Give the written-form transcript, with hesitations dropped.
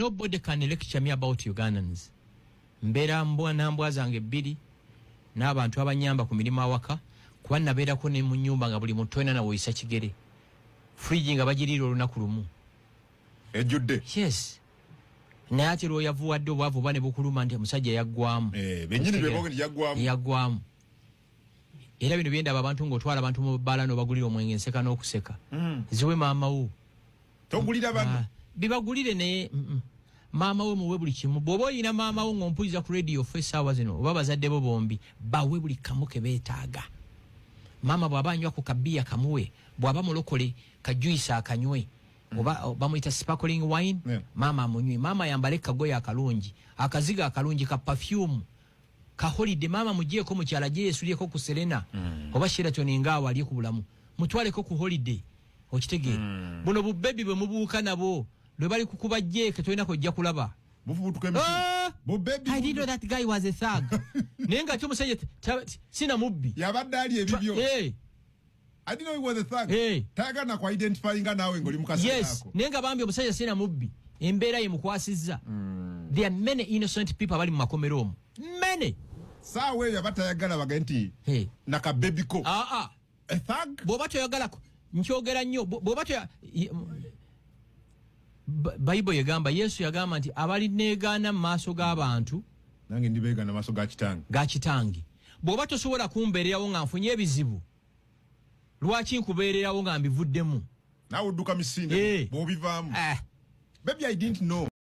Nobody can lecture me about Ugandans. Mbera mbwa zange bbiri n'abantu abanyamba ku mirimu awaka kuba nabeerako ne mu nnyumba nga buli muntu alina nawoyisa kigere. Fridge nga bagiriira olunaku lumu. Ejjudde? Yes. Naye ate lwo yavuwadde obwavu oba ne bukuluma nti omusajja yaggwamu. Bennyini be boogera nti yaggwamu. Yaggwamu. Era bino byendaba abantu ng'otwala abantu mu bbaala n'obagulira omwenge nseka n'okuseka. Ziwe maama wo. Togulira bantu? Bibagulire naye maama we muwe buli kimu. Bw'oba oyina maama wo ng'ompuliza ku radio for essaawa zino oba bazadde bo bombi bawe buli kamu ke beetaaga. Maama bw'aba anywa ku kabbiya kamuwe, bw'aba mulokole kajuisa akanywe. Oba bamuyita sparkling wine, maama amunywe. Maama yambale kagoye akalungi, akaziga akalungi ka perfume, ka holiday. Maama mugyeko mu kyala gye yesulyeko ku Serena oba Sheraton ngaawo ali ku bulamu. Mutwaleko ku holiday. Okitegeera. Buno bu baby bwe mubuuka nabo lwe bali kukuba jeke toyina kujja kulaba. Bufubutuke bu baby. I didn't know that guy was a thug. Nenga kyo musajja sina mubbi. Yabadde ali ebibyo. I didn't know he was a thug. Taga na kwa identifying nawe ngoli mukasa yako. Yes, nenga bambi omusajja sina mubbi. Embeera ye mukwasizza. There are many innocent people bali mu makomero omu. Many. Sawe yabatayagala bagenti. Naka baby ko. A thug? Bw'oba toyagalako. Nkyogera nnyo bw'oba Bible yagamba, Yesu yagamba nti abali neegaana mu maaso g'abantu nange ndibeegaana maaso ga kitange. Ga kitange. Bw'oba tosobola kumbeererawo nga nfunye ebizibu, lwaki nkubeererawo nga mbivuddemu? Naawe odduka misinde bw'obivaamu. Baby, I didn't know.